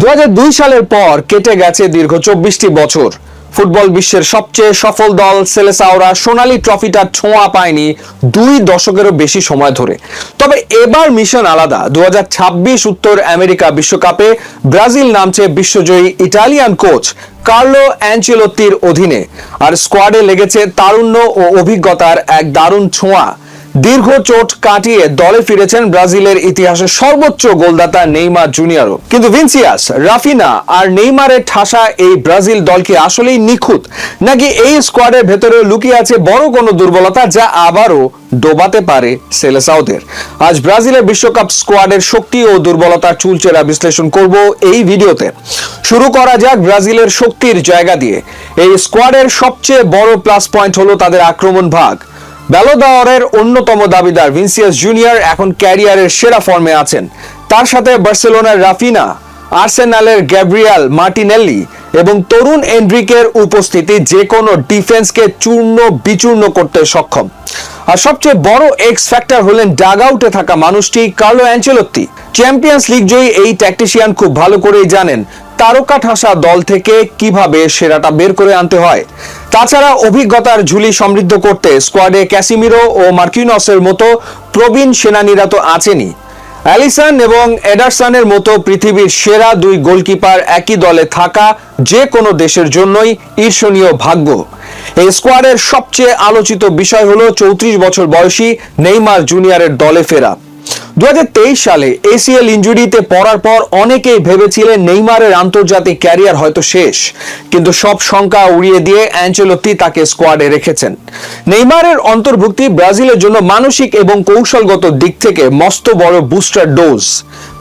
2002 সালের পর কেটে গেছে দীর্ঘ 24টি বছর। ফুটবল বিশ্বের সবচেয়ে সফল দল সেলেসাওরা সোনালী ট্রফিটা ছোঁয়া পায়নি 2 দশকেরও বেশি সময় ধরে। তবে এবার মিশন আলাদা। 2026 উত্তর আমেরিকা বিশ্বকাপে ব্রাজিল নামছে বিশ্বজয়ী ইটালিয়ান কোচ কার্লো অ্যানচেলোত্তির অধীনে, আর স্কোয়াডে লেগেছে তারুণ্য ও অভিজ্ঞতার এক দারুণ ছোঁয়া। দীর্ঘ চোট কাটিয়ে দলে ফিরেছেন ব্রাজিলের ইতিহাসের সর্বোচ্চ গোলদাতা নেইমার জুনিয়রও। কিন্তু ভিনিসিয়াস, রাফিনা আর নেইমারের ঠাসা এই ব্রাজিল দল কি আসলেই নিখুঁত, নাকি এই স্কোয়াডের ভেতরে লুকিয়ে আছে বড় কোনো দুর্বলতা যা আবারও ডোবাতে পারে সেলেসাওদের? আজ ব্রাজিলের বিশ্বকাপ স্কোয়াডের শক্তি ও দুর্বলতার চুলচেরা বিশ্লেষণ করব এই ভিডিওতে। শুরু করা যাক ব্রাজিলের শক্তির জায়গা দিয়ে। এই স্কোয়াডের সবচেয়ে বড় প্লাস পয়েন্ট হলো তাদের আক্রমণ ভাগ। ব্যালো দ'অরের অন্যতম দাবিদার ভিনিসিয়াস জুনিয়র এখন ক্যারিয়ারের সেরা ফর্মে আছেন। তার সাথে বার্সেলোনার রাফিনা, আর্সেনালের গ্যাব্রিয়েল মার্টিনেল্লি এবং তরুণ এনরিকের উপস্থিতি যে কোনো ডিফেন্সকে চূর্ণ বিচূর্ণ করতে সক্ষম। আর সবচেয়ে বড় এক্স ফ্যাক্টর হলেন ডাগ আউটে থাকা মানুষটি কার্লো অ্যানচেলোত্তি। চ্যাম্পিয়ন্স লিগ জয়ী এই ট্যাকটিশিয়ান খুব ভালো করেই জানেন তারকা ঠাসা দল থেকে কিভাবে সেরাটা বের করে আনতে হয়। তাছাড়া অভিজ্ঞতার ঝুলি সমৃদ্ধ করতে স্কোয়াডে ক্যাসিমিরো ও মার্কিনসের মতো প্রবীণ সেনানীরা তো আছেনই। অ্যালিসন এবং এডারসনের মতো পৃথিবীর সেরা 2 গোলকিপার একই দলে থাকা যে কোনো দেশের জন্যই ঈর্ষণীয় ভাগ্য। এই স্কোয়াডের সবচেয়ে আলোচিত বিষয় হলো 34 বছর বয়সী নেইমার জুনিয়রের দলে ফেরা। 2023 সালে এসিএল ইনজুরিতে পড়ার পর অনেকেই ভেবেছিলেন নেইমারের আন্তর্জাতিক ক্যারিয়ার হয়তো শেষ, কিন্তু সব শঙ্কা উড়িয়ে দিয়ে অ্যানচেলোত্তি তাকে স্কোয়াডে রেখেছেন। নেইমারের অন্তর্ভুক্তি ব্রাজিলের জন্য মানসিক এবং কৌশলগত দিক থেকে মস্ত বড় বুস্টার ডোজ।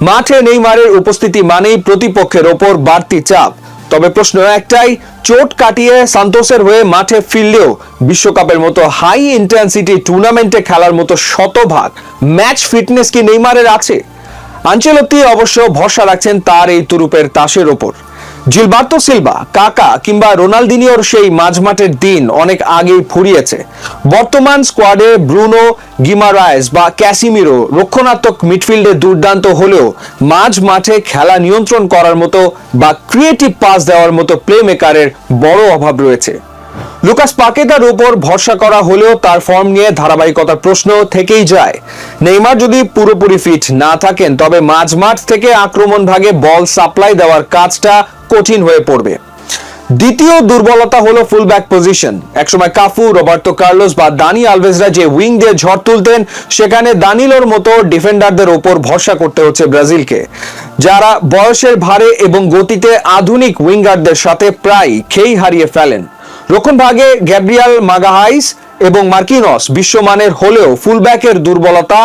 মাঠে নেইমারের উপস্থিতি মানেই প্রতিপক্ষের ওপর বাড়তি চাপ। তবে প্রশ্ন একটাই, চোট কাটিয়ে সান্তোসের হয়ে মাঠে ফিরলেও বিশ্বকাপের মতো হাই ইন্টেন্সিটি টুর্নামেন্টে খেলার মতো শতভাগ ম্যাচ ফিটনেস কি নেইমারের আছে? আনচেলোত্তি অবশ্য ভরসা রাখছেন তার এই তুরুপের তাসের ওপর। জিলবার্তো সিলভা, কাকা কিংবা রোনালদিনিওর সেই মাঝমাঠের দিন অনেক আগেই ফুরিয়েছে। বর্তমান স্কোয়াডে ব্রুনো গিমারায়েস বা ক্যাসিমিরো রক্ষণাত্মক মিডফিল্ডে দুর্দান্ত হলেও মাঝ মাঠে খেলা নিয়ন্ত্রণ করার মতো বা ক্রিয়েটিভ পাস দেওয়ার মতো প্লে মেকারের বড় অভাব রয়েছে। লুকাস পাকেতার উপর ভরসা করা হলেও তার ফর্ম নিয়ে ধারাবাহিকতার প্রশ্ন থেকেই যায়। নেইমার যদি পুরোপুরি ফিট না থাকেন তবে মাঝমাঠ থেকে আক্রমণ ভাগে বল সাপ্লাই দেওয়ার কাজটা কঠিন হয়ে পড়বে। দ্বিতীয় দুর্বলতা হলো ফুলব্যাক পজিশন। একসময় কাফু, রবার্তো কার্লোস বা দানি আলভেজরা যে উইং দিয়ে ঝড় তুলতেন, সেখানে দানিলোর মতো ডিফেন্ডারদের ওপর ভরসা করতে হচ্ছে ব্রাজিলকে, যারা বয়সের ভারে এবং গতিতে আধুনিক উইঙ্গারদের সাথে প্রায় খেই হারিয়ে ফেলেন। রক্ষণ ভাগে গ্যাব্রিয়েল মাগাহাইস এবং মার্কিনস বিশ্বমানের হলেও ফুলব্যাকের দুর্বলতা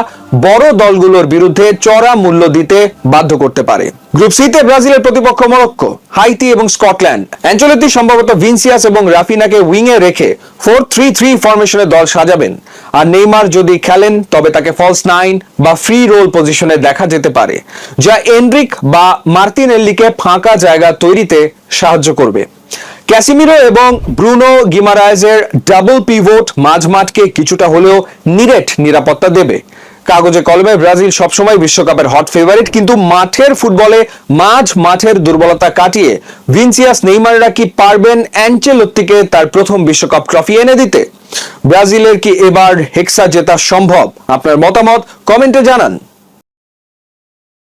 বড় দলগুলোর বিরুদ্ধে চড়া মূল্য দিতে বাধ্য করতে পারে। গ্রুপ সিতে ব্রাজিলের প্রতিপক্ষ মরক্কো, হাইতি এবং স্কটল্যান্ড। অ্যানচেলোত্তি সম্ভবত ভিনিসিয়াস এবং রাফিনাকে উইংয়ে রেখে 4-3-3 ফরমেশনে দল সাজাবেন। আর নেইমার যদি খেলেন তবে তাকে ফলস 9 বা ফ্রি রোল পজিশনে দেখা যেতে পারে, যা এনরিক বা মার্টিনেল্লিকে ফাঁকা জায়গা তৈরিতে সাহায্য করবে। ক্যাসিমিরো এবং ব্রুনো গিমারায়েজের ডাবল পিভট মাঝমাঠকে কিছুটা হলেও নিরাপত্তা দেবে। কাগজে কলমে ব্রাজিল সবসময় বিশ্বকাপের হট ফেভারিট, কিন্তু মাঠের ফুটবলে মাঠের দুর্বলতা কাটিয়ে ভিনিসিয়াস, নেইমাররা কি পারবেন অ্যানচেলোত্তিকে তার প্রথম বিশ্বকাপ ট্রফি এনে দিতে? ব্রাজিলের কি এবার হেক্সা জেতা সম্ভব? আপনার মতামত কমেন্টে জানান।